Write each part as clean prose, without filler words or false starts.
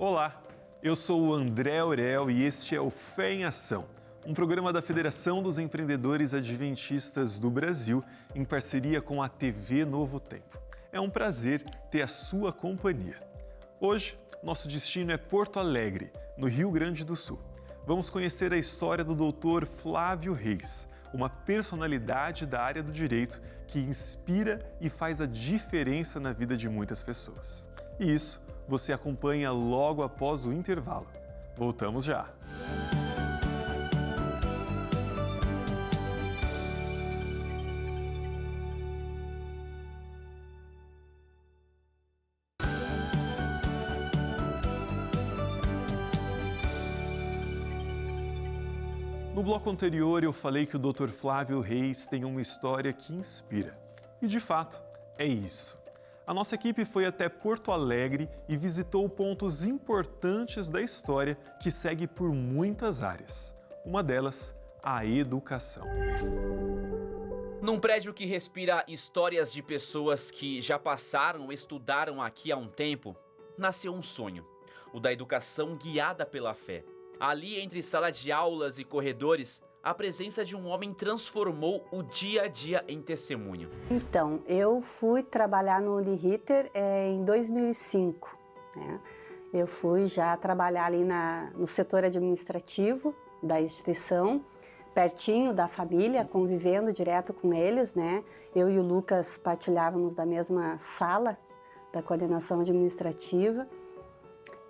Olá, eu sou o André Aurel e este é o Fé em Ação, um programa da Federação dos Empreendedores Adventistas do Brasil em parceria com a TV Novo Tempo. É um prazer ter a sua companhia. Hoje, nosso destino é Porto Alegre, no Rio Grande do Sul. Vamos conhecer a história do Dr. Flávio Reis, uma personalidade da área do direito que inspira e faz a diferença na vida de muitas pessoas. E isso você acompanha logo após o intervalo. Voltamos já! No bloco anterior eu falei que o Dr. Flávio Reis tem uma história que inspira. E de fato, é isso. A nossa equipe foi até Porto Alegre e visitou pontos importantes da história que segue por muitas áreas. Uma delas, a educação. Num prédio que respira histórias de pessoas que já passaram ou estudaram aqui há um tempo, nasceu um sonho, o da educação guiada pela fé. Ali, entre sala de aulas e corredores, a presença de um homem transformou o dia a dia em testemunho. Então, eu fui trabalhar no Uniriter em 2005. Né? Eu fui já trabalhar ali no setor administrativo da instituição, pertinho da família, convivendo direto com eles. Né? Eu e o Lucas partilhávamos da mesma sala da coordenação administrativa.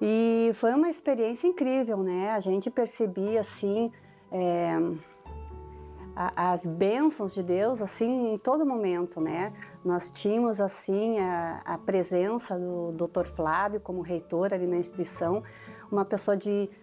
E foi uma experiência incrível, né? A gente percebia, assim, as bênçãos de Deus, assim, em todo momento, né? Nós tínhamos, assim, a presença do Dr. Flávio como reitor ali na instituição, uma pessoa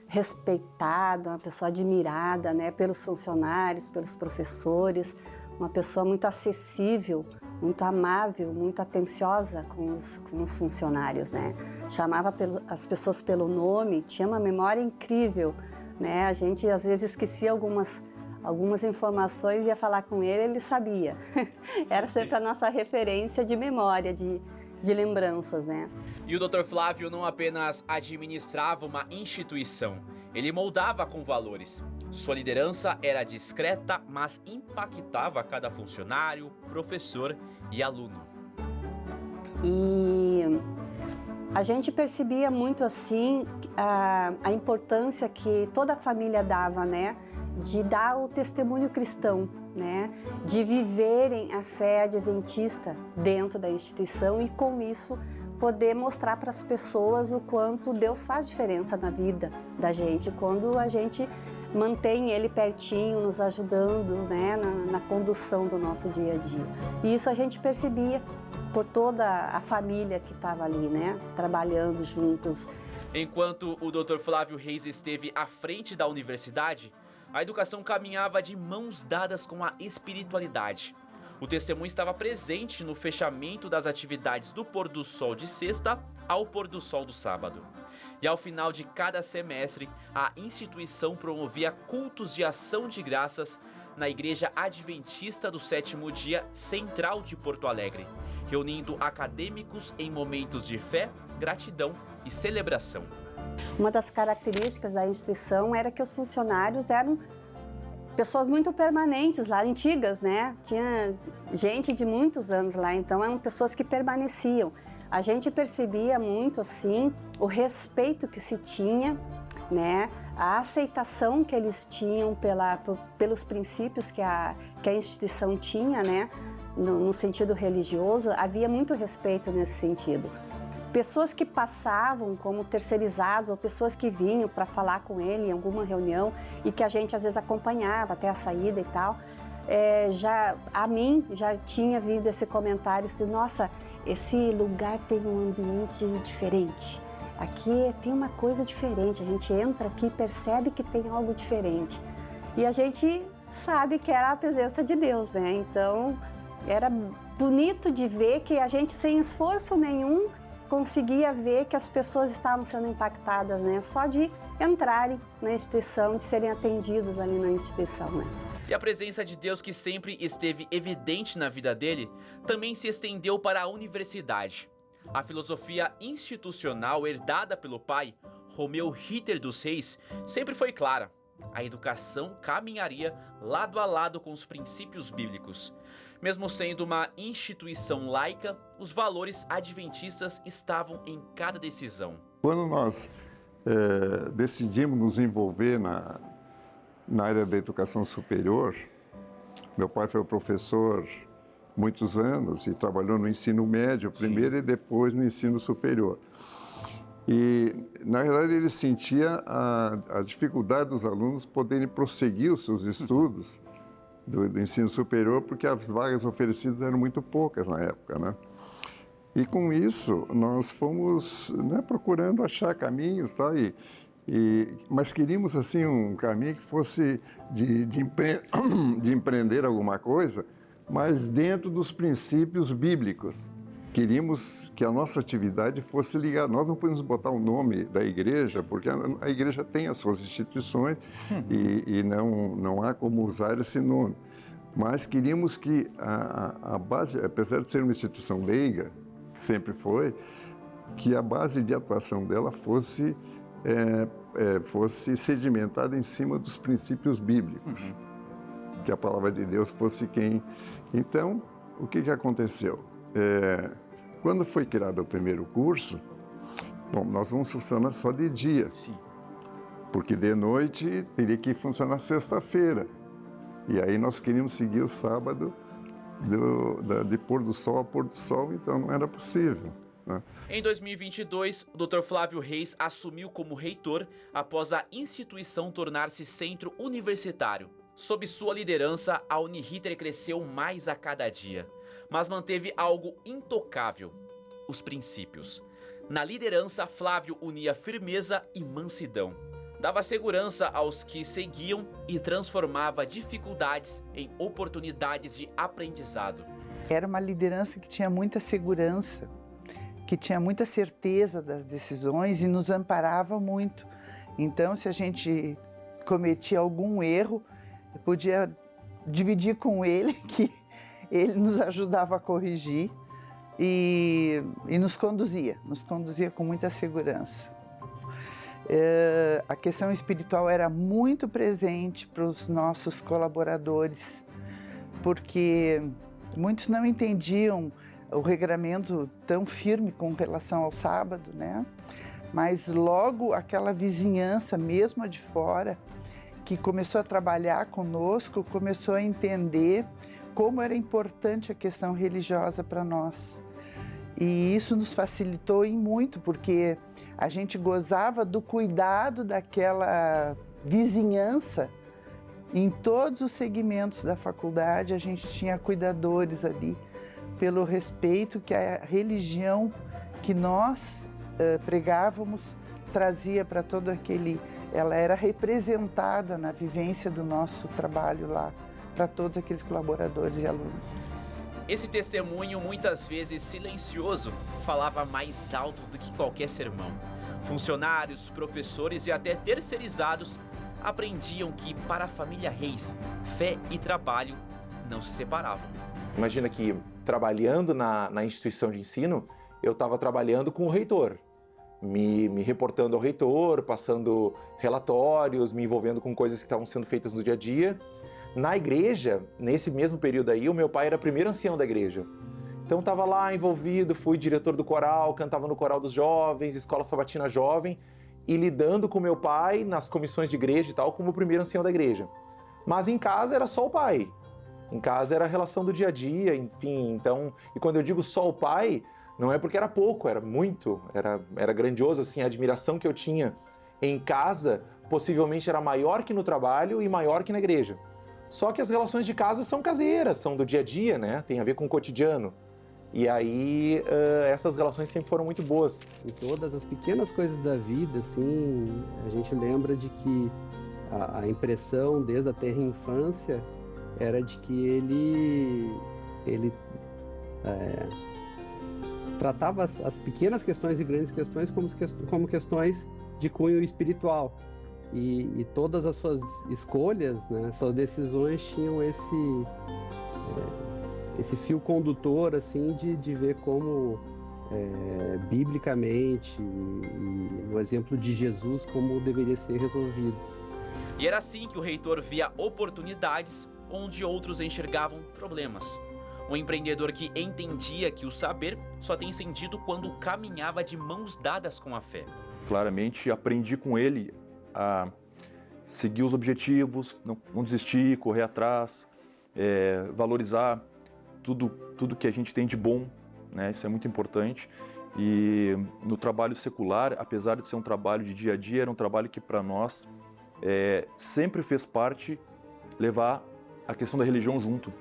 respeitada, uma pessoa admirada, né? Pelos funcionários, pelos professores, uma pessoa muito acessível, muito amável, muito atenciosa com os funcionários, né? Chamava as pessoas pelo nome, tinha uma memória incrível, né? A gente às vezes esquecia algumas informações, ia falar com ele sabia. Era sempre a nossa referência de memória, de lembranças, né? E o Dr. Flávio não apenas administrava uma instituição, ele moldava com valores. Sua liderança era discreta, mas impactava cada funcionário, professor e aluno. E a gente percebia muito assim a importância que toda a família dava, né? De dar o testemunho cristão, né? De viverem a fé adventista dentro da instituição e com isso poder mostrar para as pessoas o quanto Deus faz diferença na vida da gente, quando a gente mantém Ele pertinho, nos ajudando, né, na condução do nosso dia a dia. E isso a gente percebia por toda a família que estava ali, né, trabalhando juntos. Enquanto o Dr. Flávio Reis esteve à frente da universidade, a educação caminhava de mãos dadas com a espiritualidade. O testemunho estava presente no fechamento das atividades do pôr do sol de sexta ao pôr do sol do sábado. E ao final de cada semestre, a instituição promovia cultos de ação de graças na Igreja Adventista do Sétimo Dia Central de Porto Alegre, reunindo acadêmicos em momentos de fé, gratidão e celebração. Uma das características da instituição era que os funcionários eram pessoas muito permanentes lá, antigas, né? Tinha gente de muitos anos lá, então eram pessoas que permaneciam. A gente percebia muito, assim, o respeito que se tinha, né? A aceitação que eles tinham pelos princípios que a instituição tinha, né? No sentido religioso, havia muito respeito nesse sentido. Pessoas que passavam como terceirizados ou pessoas que vinham para falar com ele em alguma reunião e que a gente às vezes acompanhava até a saída e tal, a mim já tinha vindo esse comentário assim, nossa, esse lugar tem um ambiente diferente, aqui tem uma coisa diferente, a gente entra aqui e percebe que tem algo diferente. E a gente sabe que era a presença de Deus, né? Então era bonito de ver que a gente sem esforço nenhum conseguia ver que as pessoas estavam sendo impactadas, né? Só de entrarem na instituição, de serem atendidas ali na instituição, né? E a presença de Deus, que sempre esteve evidente na vida dele, também se estendeu para a universidade. A filosofia institucional herdada pelo pai Romeu Ritter dos Reis sempre foi clara: a educação caminharia lado a lado com os princípios bíblicos. Mesmo sendo uma instituição laica, os valores adventistas estavam em cada decisão. Quando nós decidimos nos envolver na área da educação superior, meu pai foi professor muitos anos e trabalhou no ensino médio primeiro e depois no ensino superior. E, na verdade, ele sentia a dificuldade dos alunos poderem prosseguir os seus estudos do ensino superior, porque as vagas oferecidas eram muito poucas na época, né? E, com isso, nós fomos, né, procurando achar caminhos, tá? Mas queríamos, assim, um caminho que fosse de empreender alguma coisa, mas dentro dos princípios bíblicos. Queríamos que a nossa atividade fosse ligada. Nós não podemos botar o nome da igreja, porque a igreja tem as suas instituições e não há como usar esse nome. Mas queríamos que a base, apesar de ser uma instituição leiga, sempre foi, que a base de atuação dela fosse sedimentada em cima dos princípios bíblicos. Que a palavra de Deus fosse quem... Então, o que aconteceu? Quando foi criado o primeiro curso, bom, nós vamos funcionar só de dia. Sim. Porque de noite teria que funcionar sexta-feira. E aí nós queríamos seguir o sábado de pôr do sol a pôr do sol, então não era possível, né? Em 2022, o Dr. Flávio Reis assumiu como reitor após a instituição tornar-se centro universitário. Sob sua liderança, a Uniriter cresceu mais a cada dia, mas manteve algo intocável: os princípios. Na liderança, Flávio unia firmeza e mansidão. Dava segurança aos que seguiam e transformava dificuldades em oportunidades de aprendizado. Era uma liderança que tinha muita segurança, que tinha muita certeza das decisões e nos amparava muito. Então, se a gente cometia algum erro, eu podia dividir com ele, que ele nos ajudava a corrigir e nos conduzia com muita segurança. A questão espiritual era muito presente para os nossos colaboradores, porque muitos não entendiam o regramento tão firme com relação ao sábado, né? Mas logo aquela vizinhança, mesmo a de fora, que começou a trabalhar conosco, começou a entender como era importante a questão religiosa para nós. E isso nos facilitou em muito, porque a gente gozava do cuidado daquela vizinhança. Em todos os segmentos da faculdade, a gente tinha cuidadores ali, pelo respeito que a religião que nós pregávamos trazia para todo aquele... Ela era representada na vivência do nosso trabalho lá, para todos aqueles colaboradores e alunos. Esse testemunho, muitas vezes silencioso, falava mais alto do que qualquer sermão. Funcionários, professores e até terceirizados aprendiam que, para a família Reis, fé e trabalho não se separavam. Imagina que, trabalhando na instituição de ensino, eu estava trabalhando com o reitor, me reportando ao reitor, passando relatórios, me envolvendo com coisas que estavam sendo feitas no dia a dia. Na igreja, nesse mesmo período aí, o meu pai era o primeiro ancião da igreja. Então estava lá envolvido, fui diretor do coral, cantava no coral dos jovens, escola sabatina jovem, e lidando com meu pai nas comissões de igreja e tal, como o primeiro ancião da igreja. Mas em casa era só o pai. Em casa era a relação do dia a dia, enfim. Então, e quando eu digo só o pai, não é porque era pouco, era muito, era grandioso, assim, a admiração que eu tinha em casa possivelmente era maior que no trabalho e maior que na igreja. Só que as relações de casa são caseiras, são do dia a dia, né? Tem a ver com o cotidiano. E aí, essas relações sempre foram muito boas. Em todas as pequenas coisas da vida, assim, a gente lembra de que a impressão desde a tenra infância era de que ele tratava as pequenas questões e grandes questões como questões de cunho espiritual. E todas as suas escolhas, né, suas decisões tinham esse fio condutor, assim, de ver como biblicamente e no exemplo de Jesus como deveria ser resolvido. E era assim que o reitor via oportunidades onde outros enxergavam problemas. Um empreendedor que entendia que o saber só tem sentido quando caminhava de mãos dadas com a fé. Claramente aprendi com ele a seguir os objetivos, não desistir, correr atrás, valorizar tudo que a gente tem de bom, né? Isso é muito importante. E no trabalho secular, apesar de ser um trabalho de dia a dia, era um trabalho que para nós sempre fez parte levar a questão da religião junto,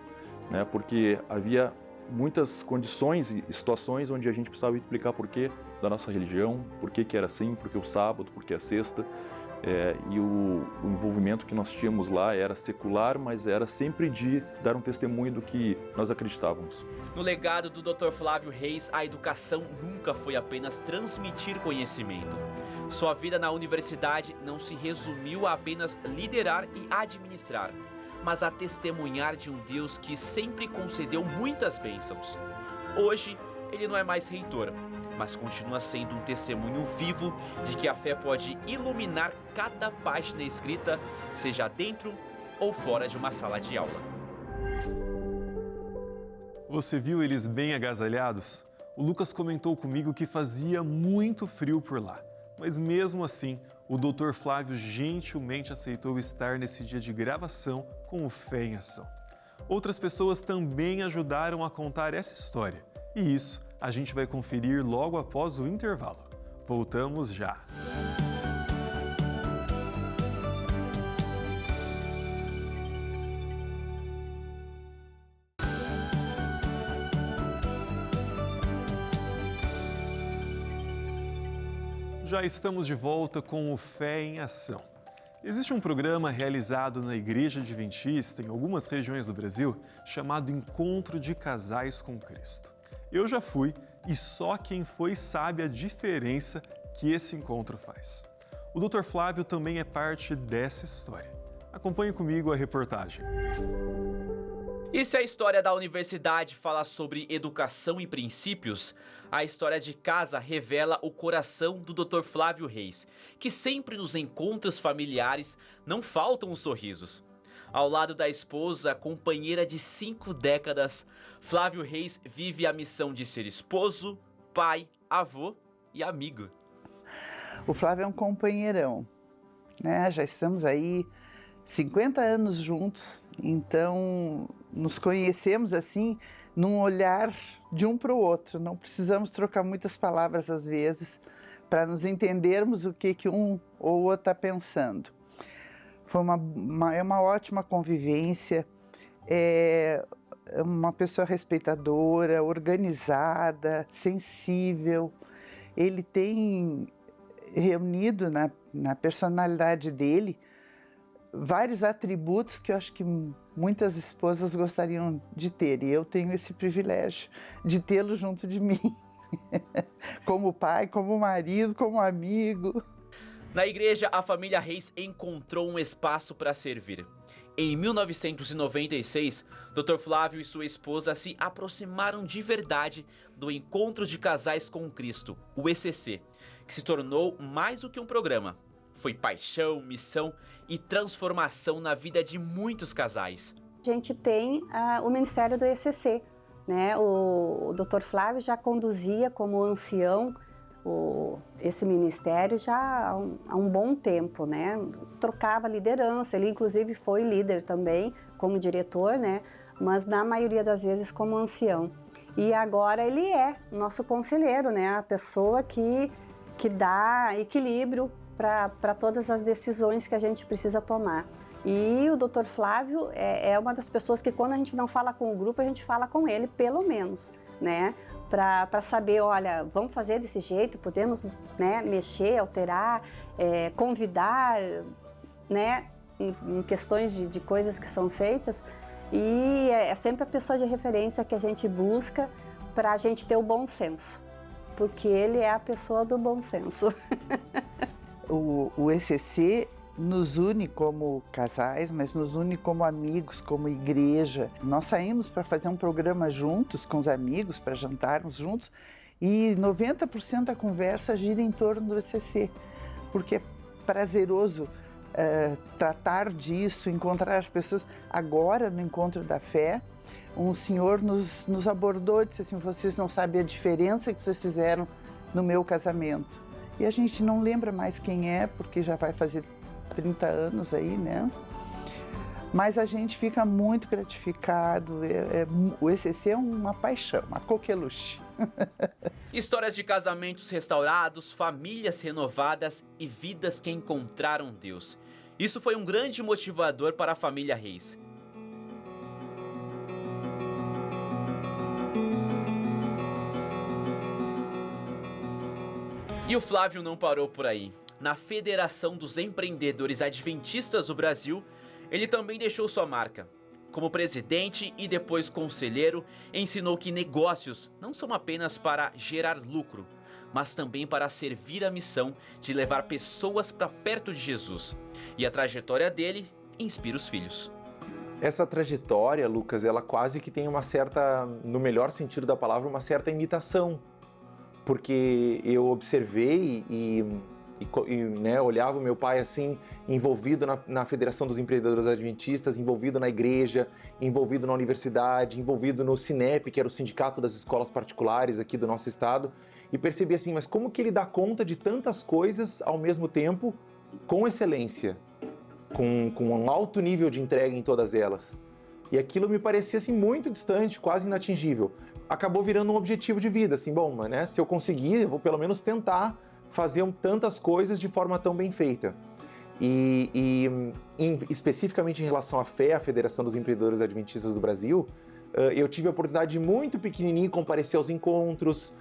né? Porque havia muitas condições e situações onde a gente precisava explicar por que da nossa religião, por que era assim, por que o sábado, por que a sexta. E o envolvimento que nós tínhamos lá era secular, mas era sempre de dar um testemunho do que nós acreditávamos. No legado do Dr. Flávio Reis, a educação nunca foi apenas transmitir conhecimento. Sua vida na universidade não se resumiu a apenas liderar e administrar, mas a testemunhar de um Deus que sempre concedeu muitas bênçãos. Hoje, ele não é mais reitor, mas continua sendo um testemunho vivo de que a fé pode iluminar cada página escrita, seja dentro ou fora de uma sala de aula. Você viu eles bem agasalhados? O Lucas comentou comigo que fazia muito frio por lá, mas mesmo assim, o Dr. Flávio gentilmente aceitou estar nesse dia de gravação com o Fé em Ação. Outras pessoas também ajudaram a contar essa história, e isso a gente vai conferir logo após o intervalo. Voltamos já! Já estamos de volta com o Fé em Ação. Existe um programa realizado na Igreja Adventista em algumas regiões do Brasil chamado Encontro de Casais com Cristo. Eu já fui e só quem foi sabe a diferença que esse encontro faz. O Dr. Flávio também é parte dessa história. Acompanhe comigo a reportagem. E se a história da universidade fala sobre educação e princípios, a história de casa revela o coração do Dr. Flávio Reis, que sempre nos encontros familiares não faltam os sorrisos. Ao lado da esposa, companheira de 5 décadas, Flávio Reis vive a missão de ser esposo, pai, avô e amigo. O Flávio é um companheirão, né? Já estamos aí 50 anos juntos, então nos conhecemos assim num olhar de um para o outro. Não precisamos trocar muitas palavras às vezes para nos entendermos o que um ou outro está pensando. Foi uma ótima convivência, é uma pessoa respeitadora, organizada, sensível. Ele tem reunido na personalidade dele vários atributos que eu acho que muitas esposas gostariam de ter. E eu tenho esse privilégio de tê-lo junto de mim, como pai, como marido, como amigo. Na igreja, a família Reis encontrou um espaço para servir. Em 1996, Dr. Flávio e sua esposa se aproximaram de verdade do Encontro de Casais com Cristo, o ECC, que se tornou mais do que um programa. Foi paixão, missão e transformação na vida de muitos casais. A gente tem o Ministério do ECC, né? O Dr. Flávio já conduzia como ancião esse ministério já há um bom tempo, né? Trocava liderança, ele inclusive foi líder também como diretor, né? Mas na maioria das vezes como ancião. E agora ele é nosso conselheiro, né? A pessoa que dá equilíbrio para todas as decisões que a gente precisa tomar. E o Dr. Flávio é uma das pessoas que quando a gente não fala com o grupo, a gente fala com ele, pelo menos, né? Para saber, olha, vamos fazer desse jeito, podemos, né, mexer, alterar, convidar, né, em questões de coisas que são feitas. E é sempre a pessoa de referência que a gente busca para a gente ter o bom senso, porque ele é a pessoa do bom senso. O ECC nos une como casais, mas nos une como amigos, como igreja. Nós saímos para fazer um programa juntos com os amigos, para jantarmos juntos, E 90% da conversa gira em torno do ECC, porque é prazeroso tratar disso, encontrar as pessoas. Agora, no Encontro da Fé, um senhor nos abordou e disse assim: vocês não sabem a diferença que vocês fizeram no meu casamento. E a gente não lembra mais quem é, porque já vai fazer 30 anos aí, né? Mas a gente fica muito gratificado. O ECC é uma paixão, uma coqueluche. Histórias de casamentos restaurados, famílias renovadas e vidas que encontraram Deus. Isso foi um grande motivador para a família Reis. E o Flávio não parou por aí. Na Federação dos Empreendedores Adventistas do Brasil, ele também deixou sua marca. Como presidente e depois conselheiro, ensinou que negócios não são apenas para gerar lucro, mas também para servir a missão de levar pessoas para perto de Jesus. E a trajetória dele inspira os filhos. Essa trajetória, Lucas, ela quase que tem uma certa, no melhor sentido da palavra, uma certa imitação. Porque eu observei e né, olhava o meu pai assim, envolvido na Federação dos Empreendedores Adventistas, envolvido na igreja, envolvido na universidade, envolvido no Sinep, que era o sindicato das escolas particulares aqui do nosso estado, e percebi assim, mas como que ele dá conta de tantas coisas ao mesmo tempo, com excelência, com um alto nível de entrega em todas elas. E aquilo me parecia assim muito distante, quase inatingível. Acabou virando um objetivo de vida, assim, bom, mas, né, se eu conseguir, eu vou pelo menos tentar fazer tantas coisas de forma tão bem feita. Especificamente em relação à fé, a Federação dos Empreendedores Adventistas do Brasil, eu tive a oportunidade de muito pequenininho comparecer aos encontros,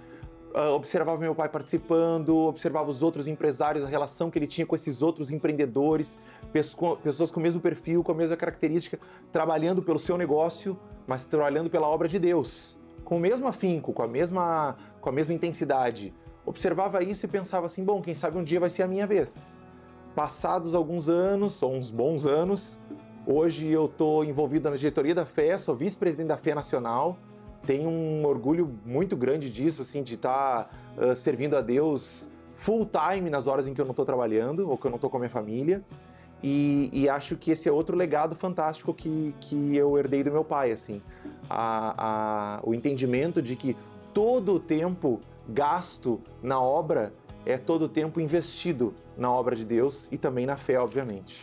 observava meu pai participando, observava os outros empresários, a relação que ele tinha com esses outros empreendedores, pessoas com o mesmo perfil, com a mesma característica, trabalhando pelo seu negócio, mas trabalhando pela obra de Deus, com o mesmo afinco, com a mesma intensidade. Observava isso e pensava assim, bom, quem sabe um dia vai ser a minha vez. Passados alguns anos, ou uns bons anos, hoje eu estou envolvido na diretoria da Fé, sou vice-presidente da Fé Nacional, tenho um orgulho muito grande disso, assim, de estar servindo a Deus full time nas horas em que eu não estou trabalhando, ou que eu não estou com a minha família, e acho que esse é outro legado fantástico que eu herdei do meu pai, assim, o entendimento de que todo o tempo gasto na obra é todo o tempo investido na obra de Deus e também na fé, obviamente.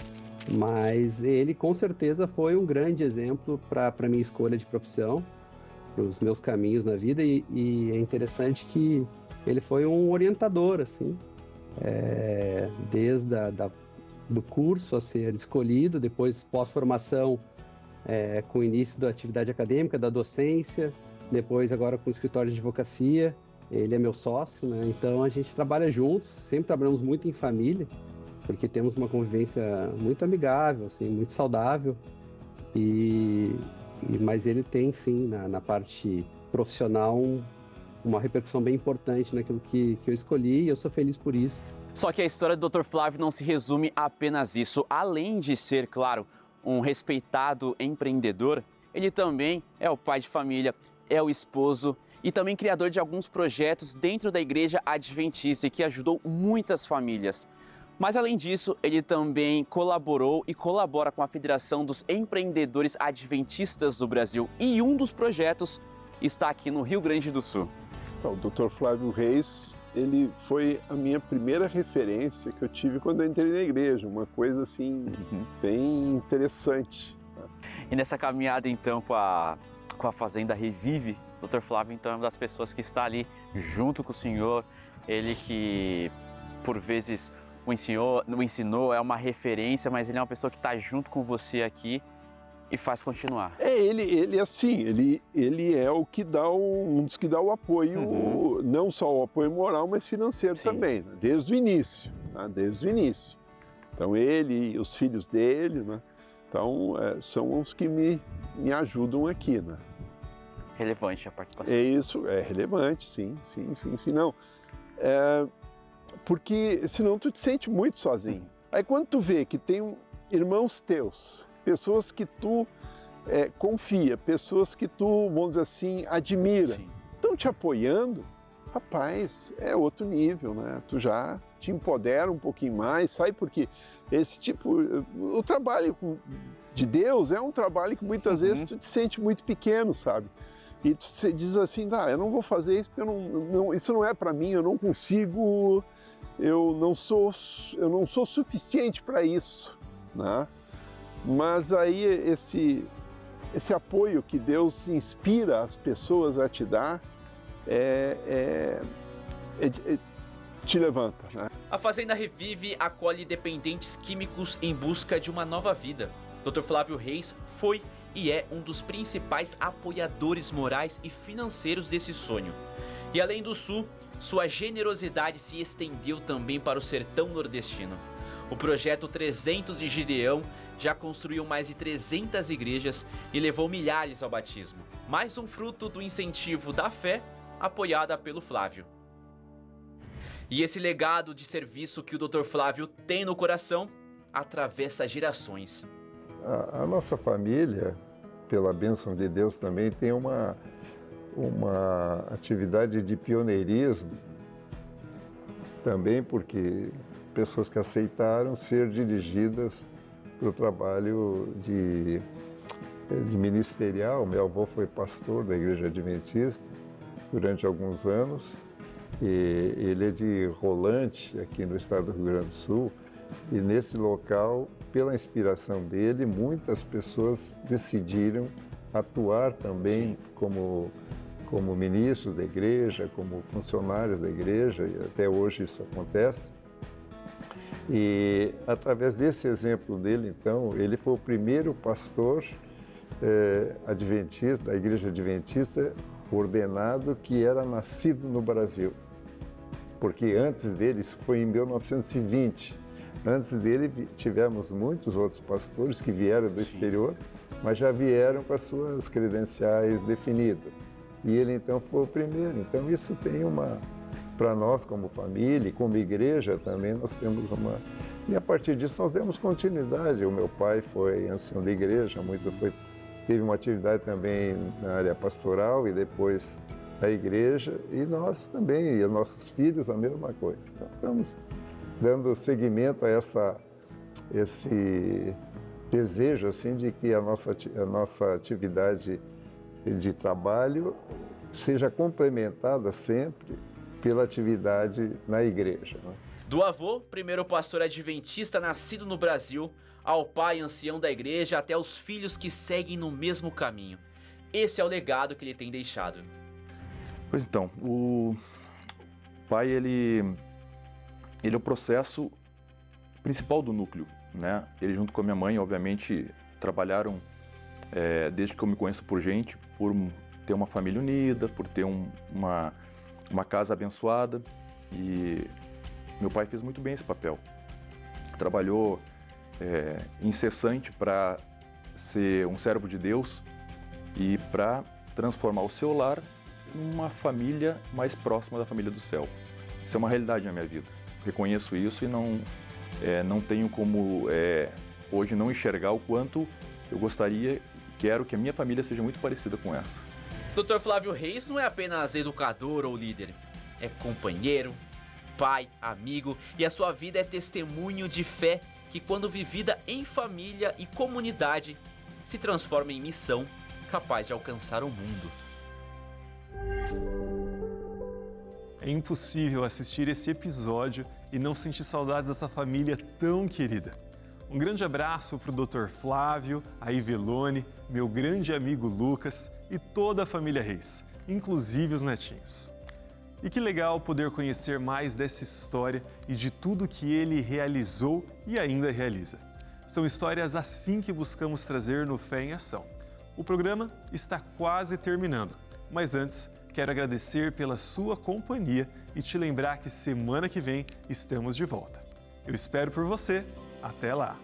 Mas ele com certeza foi um grande exemplo para a minha escolha de profissão, para os meus caminhos na vida, e é interessante que ele foi um orientador, assim, desde do curso a ser escolhido, depois pós-formação, com o início da atividade acadêmica, da docência, depois agora com o escritório de advocacia. Ele é meu sócio, né? Então a gente trabalha juntos, sempre trabalhamos muito em família, porque temos uma convivência muito amigável, assim, muito saudável. Mas ele tem, sim, na parte profissional, uma repercussão bem importante naquilo que eu escolhi, e eu sou feliz por isso. Só que a história do Dr. Flávio não se resume a apenas isso. Além de ser, claro, um respeitado empreendedor, ele também é o pai de família, é o esposo e também criador de alguns projetos dentro da Igreja Adventista que ajudou muitas famílias. Mas além disso, ele também colaborou e colabora com a Federação dos Empreendedores Adventistas do Brasil. E um dos projetos está aqui no Rio Grande do Sul. O Dr. Flávio Reis, ele foi a minha primeira referência que eu tive quando eu entrei na igreja, uma coisa assim, bem interessante. E nessa caminhada então com a Fazenda Revive, o Dr. Flávio então é uma das pessoas que está ali junto com o senhor, ele que por vezes o ensinou, é uma referência, mas ele é uma pessoa que está junto com você aqui e faz continuar. Ele assim, ele é o que dá um dos que dá o apoio, não só o apoio moral, mas financeiro também, né? Desde o início, né? Desde o início. Então ele e os filhos dele, né? Então são os que me ajudam aqui, né? Relevante a participação. É isso, é relevante, sim, não. Porque senão tu te sente muito sozinho. Aí quando tu vê que tem irmãos teus, pessoas que tu confia, pessoas que tu, vamos dizer assim, admira, estão te apoiando, rapaz, é outro nível, né? Tu já te empodera um pouquinho mais, sabe? Porque esse tipo, o trabalho de Deus é um trabalho que muitas vezes tu te sente muito pequeno, sabe? E tu diz assim, eu não vou fazer isso porque isso não é para mim, eu não consigo, eu não sou suficiente para isso, né? Mas aí esse apoio que Deus inspira as pessoas a te dar te levanta, né? A Fazenda Revive acolhe dependentes químicos em busca de uma nova vida. Dr. Flávio Reis foi e é um dos principais apoiadores morais e financeiros desse sonho. E além do Sul, sua generosidade se estendeu também para o sertão nordestino. O projeto 300 de Gideão já construiu mais de 300 igrejas e levou milhares ao batismo. Mais um fruto do incentivo da fé apoiada pelo Flávio. E esse legado de serviço que o Dr. Flávio tem no coração atravessa gerações. A nossa família, pela bênção de Deus, também tem uma atividade de pioneirismo, também porque pessoas que aceitaram ser dirigidas para o trabalho de ministerial. Meu avô foi pastor da Igreja Adventista durante alguns anos, e ele é de Rolante, aqui no estado do Rio Grande do Sul, e nesse local, pela inspiração dele, muitas pessoas decidiram atuar também como ministros da igreja, como funcionários da igreja, e até hoje isso acontece. E através desse exemplo dele, então, ele foi o primeiro pastor adventista, da Igreja Adventista, ordenado que era nascido no Brasil. Porque antes dele, isso foi em 1920, antes dele tivemos muitos outros pastores que vieram do exterior, mas já vieram com as suas credenciais definidas. E ele então foi o primeiro. Então isso tem para nós como família e como igreja também, nós temos uma... E a partir disso nós demos continuidade. O meu pai foi ancião da igreja, teve uma atividade também na área pastoral e depois da igreja, e nós também, e os nossos filhos, a mesma coisa. Então, estamos dando seguimento a esse desejo assim, de que a nossa atividade de trabalho seja complementada sempre pela atividade na igreja. Né? Do avô, primeiro pastor adventista nascido no Brasil, ao pai ancião da igreja, até os filhos que seguem no mesmo caminho. Esse é o legado que ele tem deixado. Pois então, o pai, ele é o processo principal do núcleo, né? Ele junto com a minha mãe, obviamente, trabalharam desde que eu me conheço por gente, por ter uma família unida, por ter uma casa abençoada, e meu pai fez muito bem esse papel. Trabalhou incessante para ser um servo de Deus e para transformar o seu lar em uma família mais próxima da família do céu. Isso é uma realidade na minha vida. Reconheço isso e não tenho como hoje não enxergar o quanto eu gostaria e quero que a minha família seja muito parecida com essa. Dr. Flávio Reis não é apenas educador ou líder, é companheiro, pai, amigo, e a sua vida é testemunho de fé que, quando vivida em família e comunidade, se transforma em missão capaz de alcançar o mundo. É impossível assistir esse episódio e não sentir saudades dessa família tão querida. Um grande abraço para o Dr. Flávio, a Ivelone, meu grande amigo Lucas e toda a família Reis, inclusive os netinhos. E que legal poder conhecer mais dessa história e de tudo que ele realizou e ainda realiza. São histórias assim que buscamos trazer no Fé em Ação. O programa está quase terminando, mas antes quero agradecer pela sua companhia e te lembrar que semana que vem estamos de volta. Eu espero por você. Até lá!